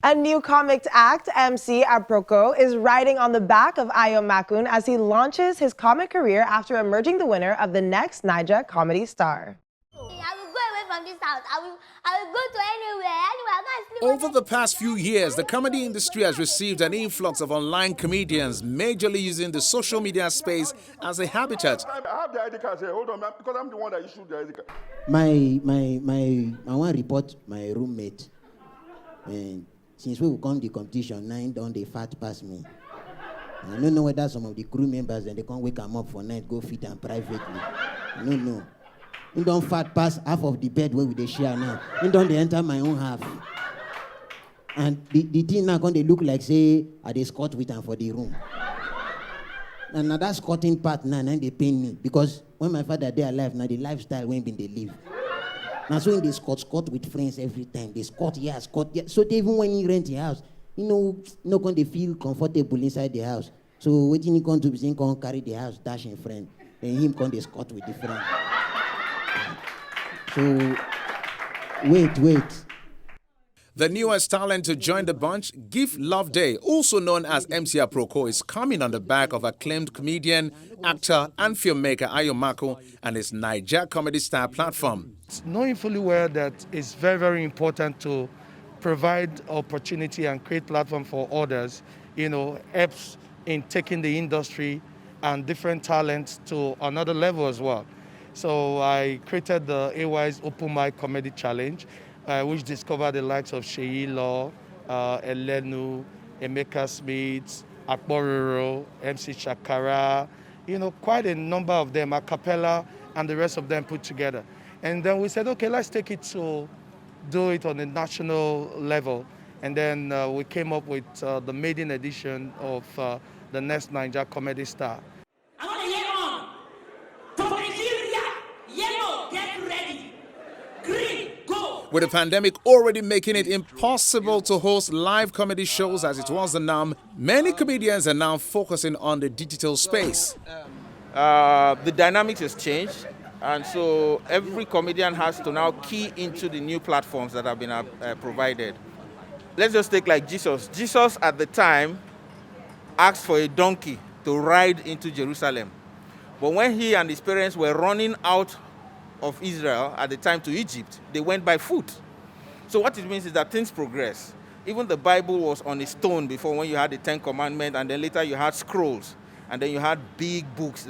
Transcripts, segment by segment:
A new comic act, MC Aproko, is riding on the back of Ayo Makun as he launches his comic career after emerging the winner of the next Naija Comedy Star. I will go away from this house. I will go to anywhere. I'm going to sleep. Over the past few years, the comedy industry has received an influx of online comedians, majorly using the social media space as a habitat. I have the ID card here. Hold on, because I'm the one that issued the ID card. I want to report my roommate. And since we will come the competition, 9 don't they fat pass me. I don't know whether some of the crew members and they can't wake them up for night, go feed them privately. I don't know. You don't fat pass half of the bed where we they share now. You don't they enter my own half. And the thing now going to look like say I they squat with them for the room. And now that squatting part now they pain me because when my father they alive now the lifestyle when been they live. Now so in they squat with friends every time. They squat here. So they, even when you rent a house, not going to feel comfortable inside the house. So waiting you come to be saying come carry the house, dash in friend. Then him come they squat with the friend. So wait. The newest talent to join the bunch, Give Love Day, also known as MC Aproko, is coming on the back of acclaimed comedian, actor, and filmmaker Ayo Makun and his Naija Comedy Star platform. Knowing fully well that it's very, very important to provide opportunity and create platform for others, helps in taking the industry and different talents to another level as well. So I created the AY's Open Mic Comedy Challenge, which discovered the likes of Sheyi Law, Elenu, Emeka Smith, Akpororo, MC Shakara, quite a number of them, a cappella, and the rest of them put together. And then we said, okay, let's take it to do it on a national level. And then we came up with the maiden edition of the next Naija Comedy Star. With the pandemic already making it impossible to host live comedy shows as it was the norm, many comedians are now focusing on the digital space. The dynamics has changed, and so every comedian has to now key into the new platforms that have been provided. Let's just take like Jesus. Jesus at the time asked for a donkey to ride into Jerusalem. But when he and his parents were running out of Israel at the time to Egypt, they went by foot. So what it means is that things progress. Even the Bible was on a stone before, when you had the 10 Commandments, and then later you had scrolls, and then you had big books.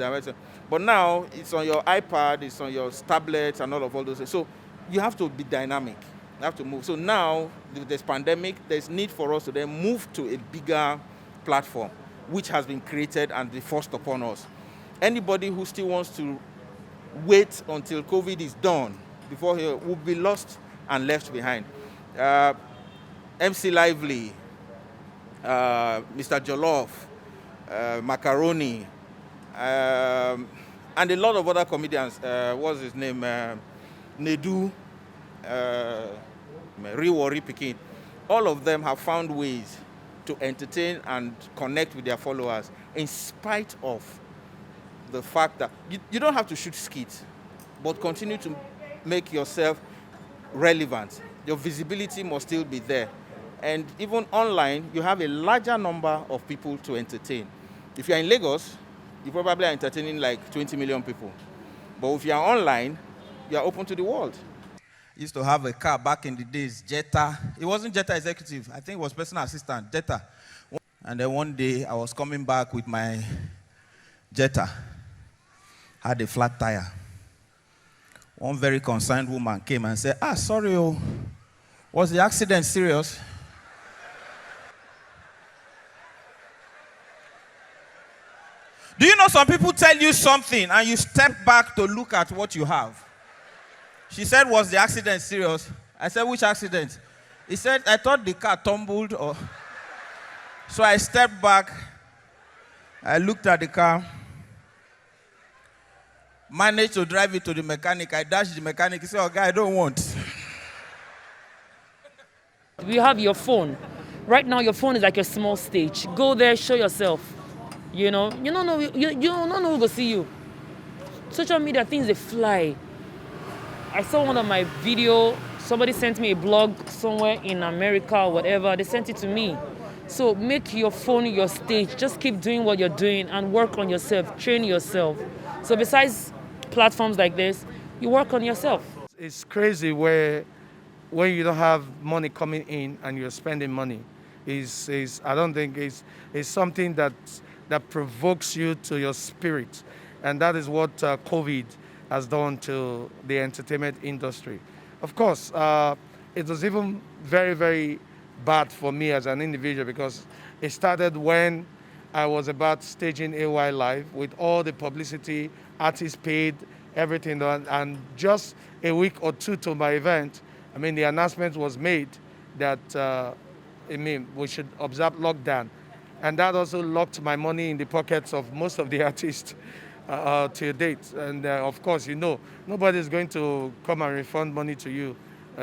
But now it's on your iPad, it's on your tablets, and all those things. So you have to be dynamic. You have to move. So now, with this pandemic, there's need for us to then move to a bigger platform, which has been created and be forced upon us. Anybody who still wants to wait until COVID is done before he will be lost and left behind. MC Lively, Mr. Jollof, Macaroni, and a lot of other comedians. What's his name? Nedu, Riwori Pikin. All of them have found ways to entertain and connect with their followers in spite of the fact that you don't have to shoot skits, but continue to make yourself relevant. Your visibility must still be there. And even online, you have a larger number of people to entertain. If you're in Lagos, you probably are entertaining like 20 million people. But if you're online, you're open to the world. Used to have a car back in the days, Jetta. It wasn't Jetta Executive. I think it was personal assistant, Jetta. And then one day, I was coming back with my Jetta. Had a flat tire. One very concerned woman came and said, sorry, was the accident serious? Do you know some people tell you something and you step back to look at what you have? She said, was the accident serious? I said, which accident? He said, I thought the car tumbled. So I stepped back. I looked at the car. Managed to drive it to the mechanic. I dashed the mechanic. He said, okay, I don't want. You have your phone. Right now, your phone is like a small stage. Go there, show yourself. You don't know who will see you. Social media things, they fly. I saw one of my video Somebody sent me a blog somewhere in America or whatever. They sent it to me. So make your phone your stage. Just keep doing what you're doing and work on yourself. Train yourself. So besides platforms like this, you work on yourself. It's crazy where when you don't have money coming in and you're spending money. I don't think it's something that provokes you to your spirit. And that is what COVID has done to the entertainment industry. Of course, it was even very, very bad for me as an individual because it started when I was about staging AY Live with all the publicity, artists paid, everything done, and just a week or two to my event, the announcement was made that we should observe lockdown. And that also locked my money in the pockets of most of the artists to date. And of course, nobody's going to come and refund money to you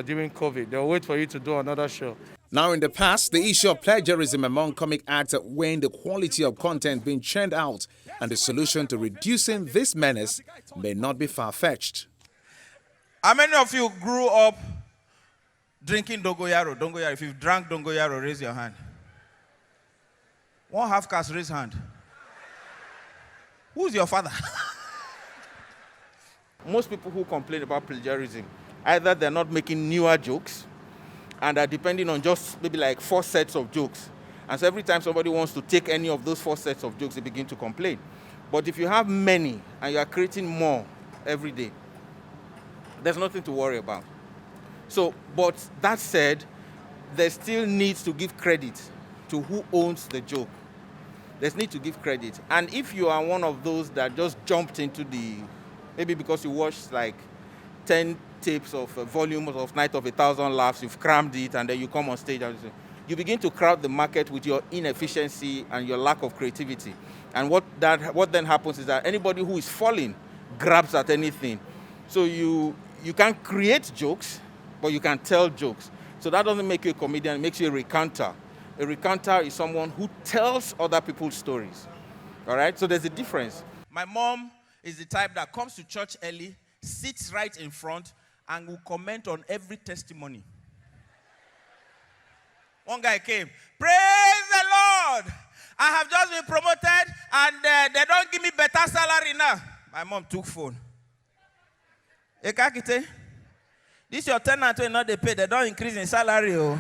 during COVID. They'll wait for you to do another show. Now, in the past, the issue of plagiarism among comic actors weighing the quality of content being churned out, and the solution to reducing this menace may not be far-fetched. How many of you grew up drinking dongoyaro? Dongoyaro. If you've drank dongoyaro, raise your hand. One half caste, raise hand. Who's your father? Most people who complain about plagiarism, either they're not making newer jokes and are depending on just maybe like 4 sets of jokes. And so every time somebody wants to take any of those 4 sets of jokes, they begin to complain. But if you have many and you are creating more every day, there's nothing to worry about. So, but that said, there still needs to give credit to who owns the joke. There's need to give credit. And if you are one of those that just jumped into maybe because you watched like 10 tapes of volumes of Night of 1,000 Laughs, you've crammed it, and then you come on stage and you begin to crowd the market with your inefficiency and your lack of creativity. And what then happens is that anybody who is falling grabs at anything. So you can't create jokes, but you can tell jokes. So that doesn't make you a comedian, it makes you a recounter. A recounter is someone who tells other people's stories. All right? So there's a difference. My mom is the type that comes to church early, sits right in front, and will comment on every testimony. One guy came, praise the Lord! I have just been promoted and they don't give me better salary now. My mom took phone. Ekakite, this your tenant will not they pay, they don't increase in salary. Oh.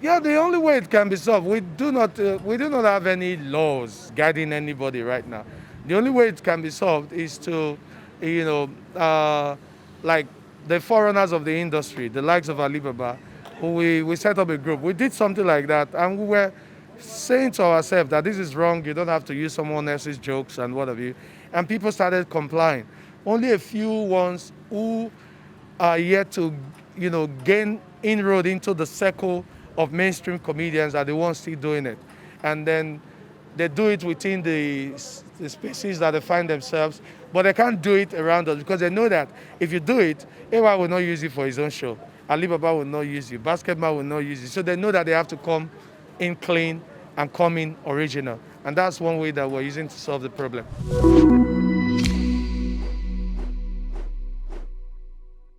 Yeah, the only way it can be solved, we do not have any laws guiding anybody right now. The only way it can be solved is to, like the foreigners of the industry, the likes of Alibaba, we set up a group. We did something like that, and we were saying to ourselves that this is wrong, you don't have to use someone else's jokes and what have you. And people started complying. Only a few ones who are yet to, gain inroad into the circle of mainstream comedians are the ones still doing it. And then they do it within the spaces that they find themselves, but they can't do it around us because they know that if you do it, AY will not use you for his own show. Alibaba will not use you. Basketball will not use you. So they know that they have to come in clean and come in original. And that's one way that we're using to solve the problem.